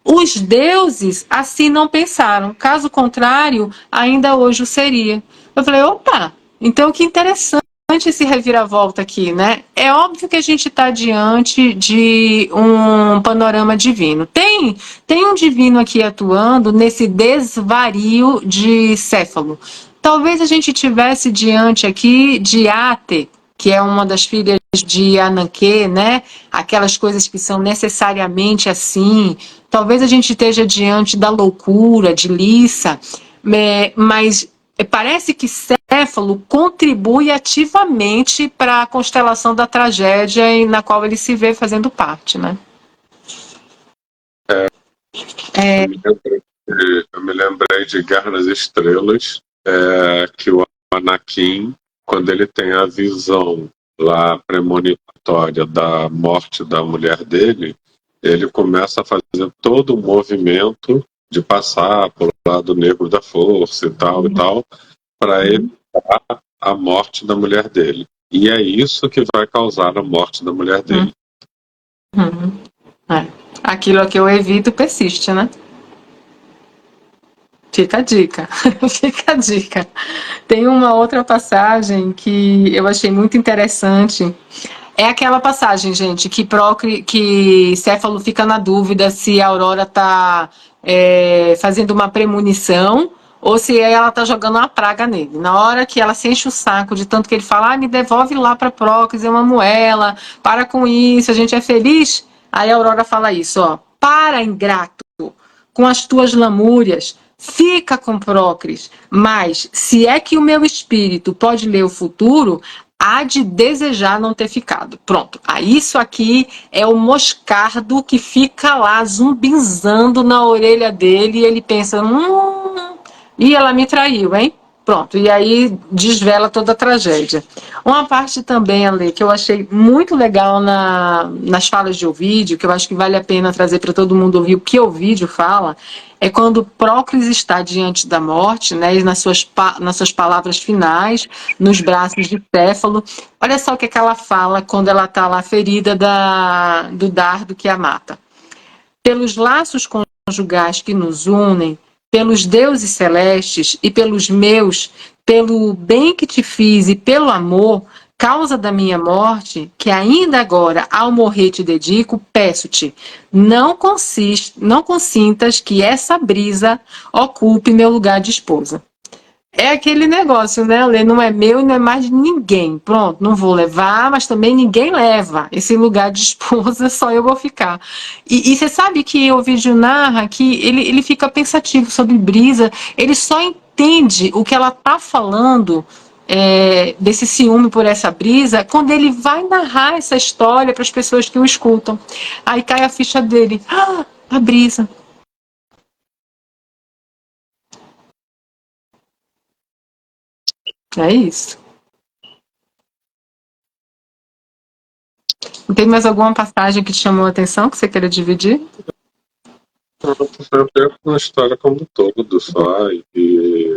S1: Os deuses assim não pensaram. Caso contrário, ainda hoje o seria. Eu falei, opa, então que interessante esse reviravolta aqui, né? É óbvio que a gente está diante de um panorama divino. Tem um divino aqui atuando nesse desvario de Céfalo. Talvez a gente tivesse diante aqui de Ate, que é uma das filhas de Ananke, né? Aquelas coisas que são necessariamente assim. Talvez a gente esteja diante da loucura de Lissa, mas parece que Céfalo contribui ativamente para a constelação da tragédia na qual ele se vê fazendo parte, né?
S2: Eu me lembrei de Guerra nas Estrelas, que o Anakin, quando ele tem a visão lá premonitória da morte da mulher dele, ele começa a fazer todo o movimento de passar pelo lado negro da força e tal, para evitar a morte da mulher dele. E é isso que vai causar a morte da mulher dele.
S1: É. Aquilo que eu evito persiste, né? Fica a dica, fica a dica. Tem uma outra passagem que eu achei muito interessante. É aquela passagem, gente, que Céfalo fica na dúvida se a Aurora está fazendo uma premonição ou se ela está jogando uma praga nele. Na hora que ela se enche o saco de tanto que ele fala, me devolve lá para Prócris, é uma moela, para com isso, a gente é feliz. Aí a Aurora fala isso, ó, para, ingrato, com as tuas lamúrias, fica com Prócris, mas se é que o meu espírito pode ler o futuro, há de desejar não ter ficado. Pronto. Isso aqui é o moscardo que fica lá zumbinzando na orelha dele e ele pensa, e ela me traiu, hein? Pronto, e aí desvela toda a tragédia. Uma parte também, Ale, que eu achei muito legal nas falas de Ovídio, que eu acho que vale a pena trazer para todo mundo ouvir o que Ovídio fala, é quando Prócris está diante da morte, né, e nas suas palavras finais, nos braços de Céfalo. Olha só o que ela fala quando ela está lá ferida do dardo que a mata. Pelos laços conjugais que nos unem, pelos deuses celestes e pelos meus, pelo bem que te fiz e pelo amor, causa da minha morte, que ainda agora, ao morrer te dedico, peço-te, não consintas que essa brisa ocupe meu lugar de esposa. É aquele negócio, né, Lê? Não é meu e não é mais de ninguém. Pronto, não vou levar, mas também ninguém leva. Esse lugar de esposa, só eu vou ficar. E você sabe que o vídeo narra que ele fica pensativo sobre Brisa, ele só entende o que ela tá falando desse ciúme por essa Brisa quando ele vai narrar essa história para as pessoas que o escutam. Aí cai a ficha dele. Ah, a Brisa. É isso. Tem mais alguma passagem que te chamou a atenção que você queira dividir?
S2: Eu pego uma história como um todo só e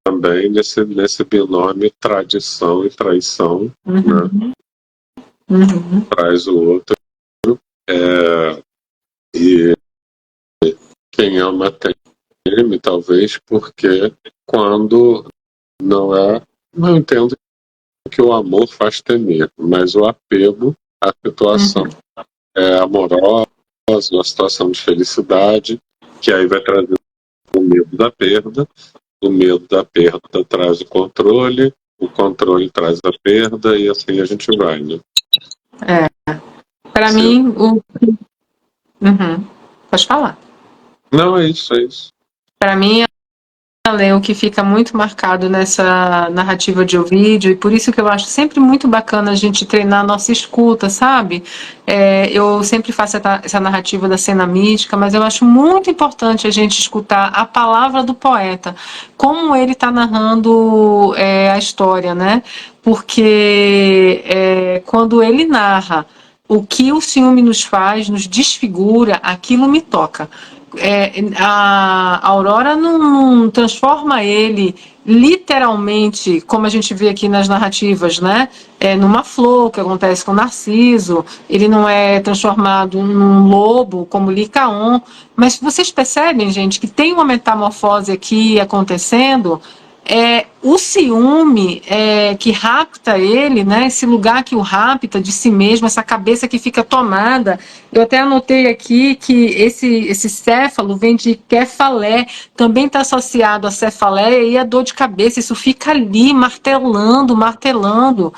S2: também nesse binômio tradição e traição, né? Traz o outro. E quem ama teme, talvez, porque quando não é. Não entendo que o amor faz temer, mas o apego à situação é amorosa, uma situação de felicidade, que aí vai trazer o medo da perda traz o controle traz a perda e assim a gente vai, né?
S1: Para mim, Pode falar.
S2: Não, é isso.
S1: Para mim, o que fica muito marcado nessa narrativa de Ovídio, e por isso que eu acho sempre muito bacana a gente treinar a nossa escuta, sabe? Eu sempre faço essa narrativa da cena mística, mas eu acho muito importante a gente escutar a palavra do poeta, como ele está narrando a história, né? Porque quando ele narra o que o ciúme nos faz, nos desfigura, aquilo me toca. a Aurora não transforma ele literalmente, como a gente vê aqui nas narrativas, né? Numa flor, que acontece com Narciso, ele não é transformado num lobo, como Licaon, mas vocês percebem, gente, que tem uma metamorfose aqui acontecendo. O ciúme que rapta ele, né? Esse lugar que o rapta de si mesmo, essa cabeça que fica tomada. Eu até anotei aqui que esse céfalo vem de kefalé, também está associado a cefaleia e a dor de cabeça. Isso fica ali martelando, martelando.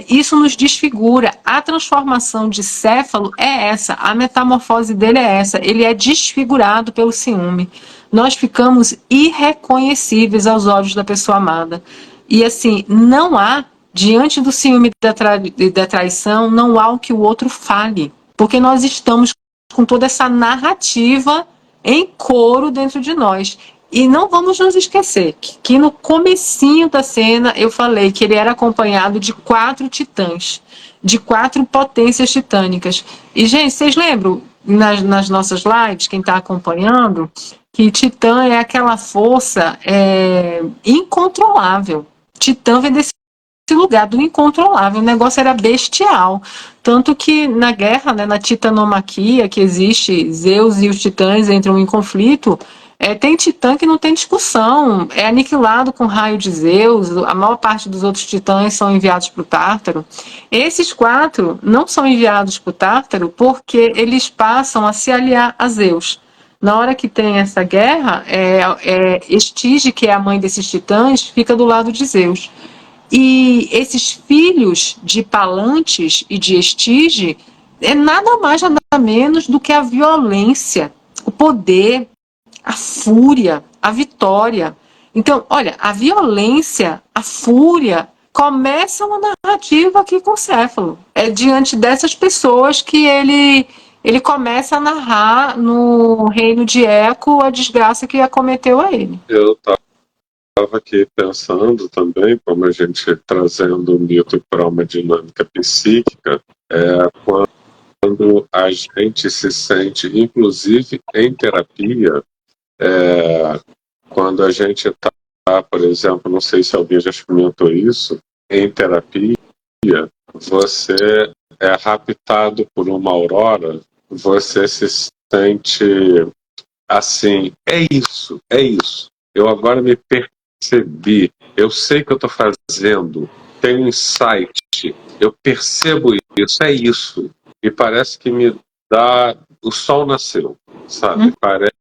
S1: Isso nos desfigura. A transformação de céfalo é essa, a metamorfose dele é essa. Ele é desfigurado pelo ciúme. Nós ficamos irreconhecíveis aos olhos da pessoa amada. E assim, não há, diante do ciúme e da traição, não há o que o outro fale. Porque nós estamos com toda essa narrativa em coro dentro de nós. E não vamos nos esquecer que no comecinho da cena eu falei que ele era acompanhado de 4 titãs, de 4 potências titânicas. E, gente, vocês lembram, nas nossas lives, quem está acompanhando, que Titã é aquela força incontrolável. Titã vem desse lugar do incontrolável, o negócio era bestial. Tanto que na guerra, né, na titanomaquia que existe, Zeus e os titãs entram em conflito, tem titã que não tem discussão, é aniquilado com raio de Zeus, a maior parte dos outros titãs são enviados para o Tártaro. Esses 4 não são enviados para o Tártaro porque eles passam a se aliar a Zeus. Na hora que tem essa guerra, Estige, que é a mãe desses titãs, fica do lado de Zeus. E esses filhos de Palantes e de Estige é nada mais, nada menos do que a violência, o poder, a fúria, a vitória. Então, olha, a violência, a fúria, começa uma narrativa aqui com Céfalo. É diante dessas pessoas que ele começa a narrar no reino de Eco a desgraça que acometeu a ele.
S2: Eu estava aqui pensando também, como a gente trazendo o mito para uma dinâmica psíquica, quando a gente se sente, inclusive em terapia, quando a gente está, por exemplo, não sei se alguém já experimentou isso, em terapia, você é raptado por uma aurora, você se sente assim, é isso, eu agora me percebi, eu sei o que eu estou fazendo, tenho um insight, eu percebo isso, é isso, e parece que me dá, o sol nasceu, sabe, parece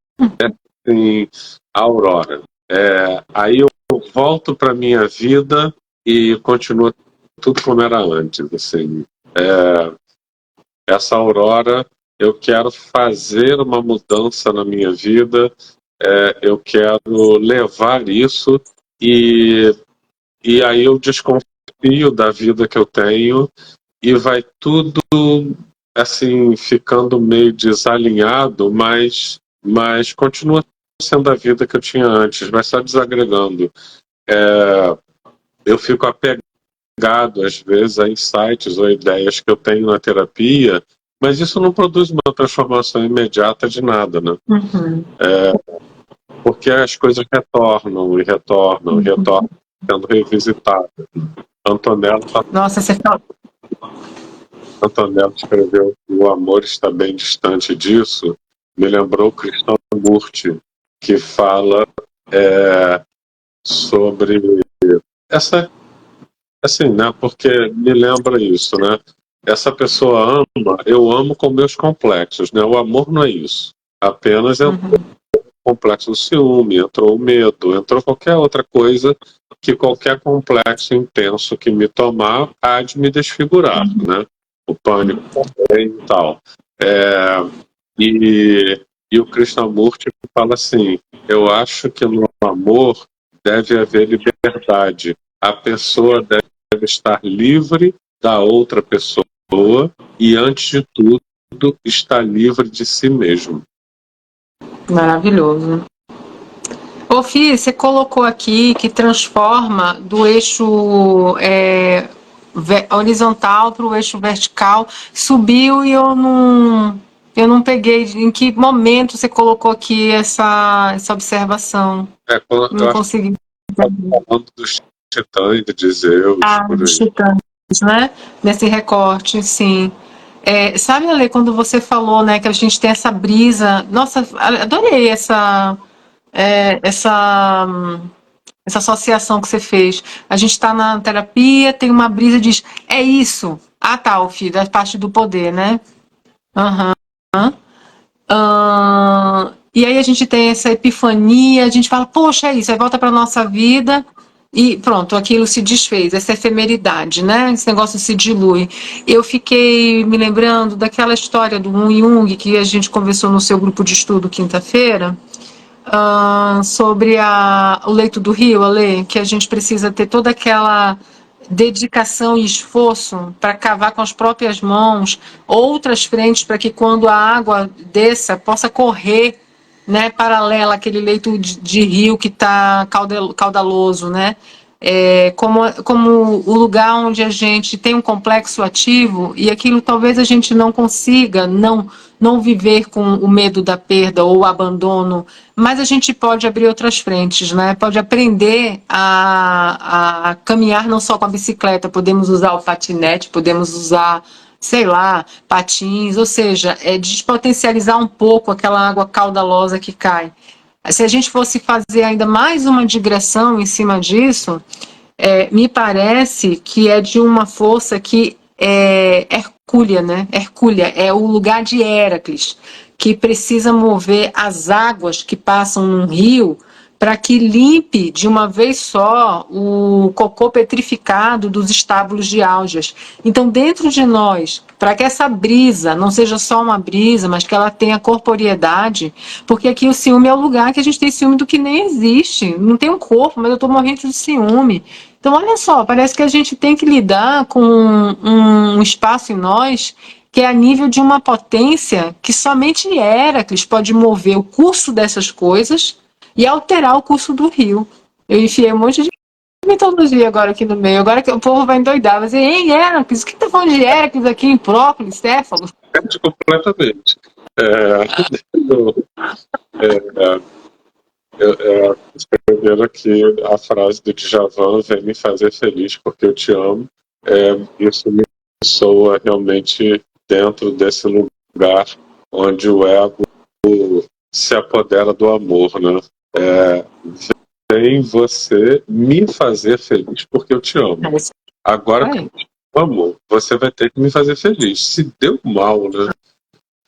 S2: assim, a aurora. Aí eu volto para minha vida e continua tudo como era antes, assim. Essa aurora, eu quero fazer uma mudança na minha vida, eu quero levar isso e aí eu desconfio da vida que eu tenho e vai tudo assim ficando meio desalinhado, mas continua sendo a vida que eu tinha antes, vai só desagregando. Eu fico apegado às vezes a insights ou ideias que eu tenho na terapia, mas isso não produz uma transformação imediata de nada, né? Porque as coisas retornam sendo revisitadas. Antonella escreveu que o amor está bem distante disso, me lembrou Krishnamurti, que fala sobre essa, assim, né, porque me lembra isso, né, essa pessoa ama, eu amo com meus complexos, né, o amor não é isso, apenas é o complexo do ciúme, entrou o medo, entrou qualquer outra coisa que qualquer complexo intenso que me tomar há de me desfigurar, né, o pânico também e tal. E o Krishnamurti fala assim, eu acho que no amor deve haver liberdade. A pessoa deve estar livre da outra pessoa e, antes de tudo, estar livre de si mesmo.
S1: Maravilhoso. Ô, Fih, você colocou aqui que transforma do eixo horizontal para o eixo vertical, subiu e eu Eu não peguei em que momento você colocou aqui essa observação. Não
S2: Eu acho
S1: consegui.
S2: que tá falando dos titãs, de Zeus, por
S1: Dos
S2: aí.
S1: titãs, né? Nesse recorte, sim. Sabe, Ale, quando você falou, né, que a gente tem essa brisa. Nossa, adorei essa, essa associação que você fez. A gente está na terapia, tem uma brisa e diz, é isso. Ah, tá, o filho, da parte do poder, né? Aham. E aí a gente tem essa epifania, a gente fala, poxa, é isso, aí volta para nossa vida e pronto, aquilo se desfez, essa efemeridade, né? Esse negócio se dilui. Eu fiquei me lembrando daquela história do Jung que a gente conversou no seu grupo de estudo quinta-feira, sobre o leito do rio, Ale, que a gente precisa ter toda aquela dedicação e esforço para cavar com as próprias mãos outras frentes para que quando a água desça possa correr, né, paralela àquele leito de rio que está caudaloso, né? Como o lugar onde a gente tem um complexo ativo e aquilo talvez a gente não consiga não viver com o medo da perda ou o abandono, mas a gente pode abrir outras frentes, né? Pode aprender a caminhar não só com a bicicleta, podemos usar o patinete, podemos usar, sei lá, patins, ou seja, despotencializar um pouco aquela água caudalosa que cai. Se a gente fosse fazer ainda mais uma digressão em cima disso, me parece que é de uma força que é hercúlea, né? Hercúlea é o lugar de Héracles, que precisa mover as águas que passam num rio para que limpe de uma vez só o cocô petrificado dos estábulos de Álgias. Então, dentro de nós, para que essa brisa não seja só uma brisa, mas que ela tenha corporeidade, porque aqui o ciúme é o lugar que a gente tem ciúme do que nem existe. Não tem um corpo, mas eu estou morrendo de ciúme. Então, olha só, parece que a gente tem que lidar com um espaço em nós que é a nível de uma potência que somente Héracles pode mover o curso dessas coisas e alterar o curso do rio. Eu enfiei um monte de mitologia agora aqui no meio. Agora que o povo vai endoidar. Vai dizer, ei, Héracles, o que tá falando de Héracles aqui em própolis, Céfalo?
S2: Completamente. Escrevendo aqui a frase do Djavan, vem me fazer feliz porque eu te amo. Isso me soa realmente dentro desse lugar onde o ego se apodera do amor, né? Vem você me fazer feliz porque eu te amo. Agora que eu te amo, você vai ter que me fazer feliz. Se deu mal, né?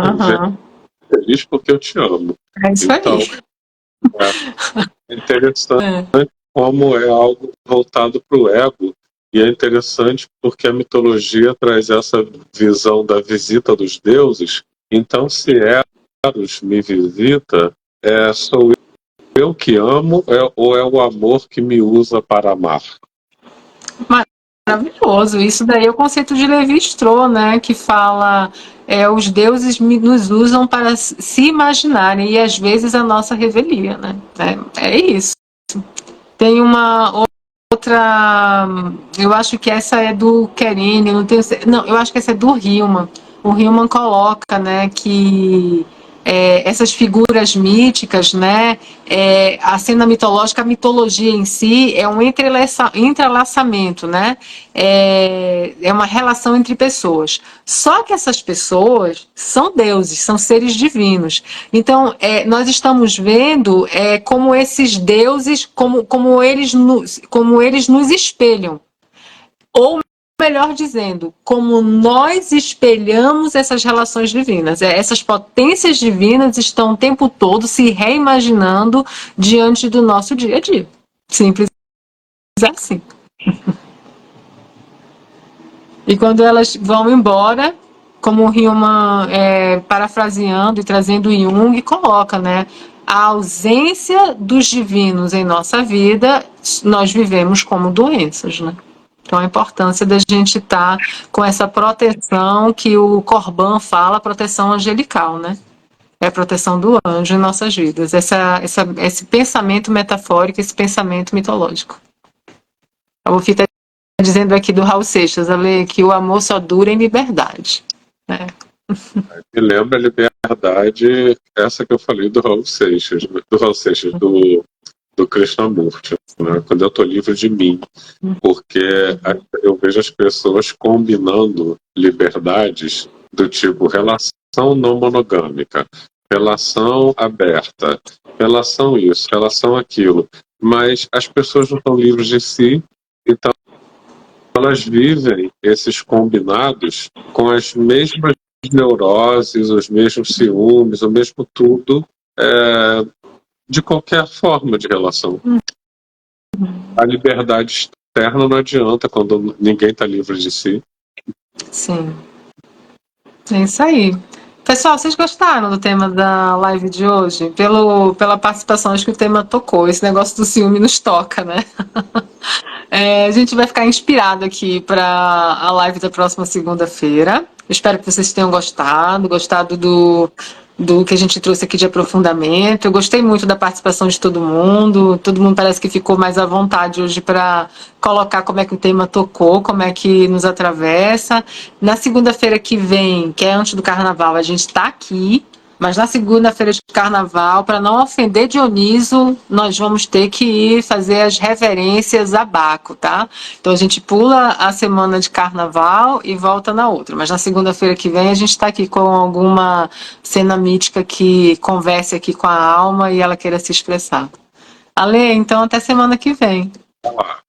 S2: Vem feliz porque eu te amo.
S1: É isso
S2: então,
S1: aí.
S2: é interessante como é algo voltado para o ego. E é interessante porque a mitologia traz essa visão da visita dos deuses. Então, se Eros me visita, sou eu que amo ou é o amor que me usa para amar?
S1: Maravilhoso. Isso daí é o conceito de Levi-Strauss, né? Que fala os deuses nos usam para se imaginarem e às vezes a nossa revelia, né? É isso. Tem uma outra, eu acho que essa é do Querini, não, eu acho que essa é do Hillman. O Hillman coloca, né, que essas figuras míticas, né, a cena mitológica, a mitologia em si é um entrelaçamento, né, é uma relação entre pessoas. Só que essas pessoas são deuses, são seres divinos. Então, nós estamos vendo como esses deuses, como eles nos espelham. Ou, melhor dizendo, como nós espelhamos essas relações divinas. Essas potências divinas estão o tempo todo se reimaginando diante do nosso dia a dia. Simples assim. E quando elas vão embora, como o Hillman, parafraseando e trazendo Jung, coloca, né? A ausência dos divinos em nossa vida, nós vivemos como doenças, né? Então, a importância da gente estar com essa proteção que o Corban fala, proteção angelical, né? É a proteção do anjo em nossas vidas. Esse pensamento metafórico, esse pensamento mitológico. A Bufi está dizendo aqui do Raul Seixas, Ale, que o amor só dura em liberdade.
S2: Me lembra a liberdade verdade, essa que eu falei do Raul Seixas, do Krishnamurti, né? Quando eu estou livre de mim, porque eu vejo as pessoas combinando liberdades do tipo relação não monogâmica, relação aberta, relação isso, relação aquilo, mas as pessoas não estão livres de si, então elas vivem esses combinados com as mesmas neuroses, os mesmos ciúmes, o mesmo tudo, de qualquer forma de relação. A liberdade externa não adianta quando ninguém está livre de si.
S1: Sim. É isso aí. Pessoal, vocês gostaram do tema da live de hoje? Pela participação, acho que o tema tocou. Esse negócio do ciúme nos toca, né? A gente vai ficar inspirado aqui para a live da próxima segunda-feira. Espero que vocês tenham gostado do que a gente trouxe aqui de aprofundamento. Eu gostei muito da participação de todo mundo. Todo mundo parece que ficou mais à vontade hoje para colocar como é que o tema tocou, como é que nos atravessa. Na segunda-feira que vem, que é antes do carnaval, a gente está aqui. Mas na segunda-feira de carnaval, para não ofender Dioniso, nós vamos ter que ir fazer as reverências a Baco, tá? Então a gente pula a semana de carnaval e volta na outra. Mas na segunda-feira que vem a gente está aqui com alguma cena mítica que converse aqui com a alma e ela queira se expressar. Ale, então até semana que vem.
S2: Olá.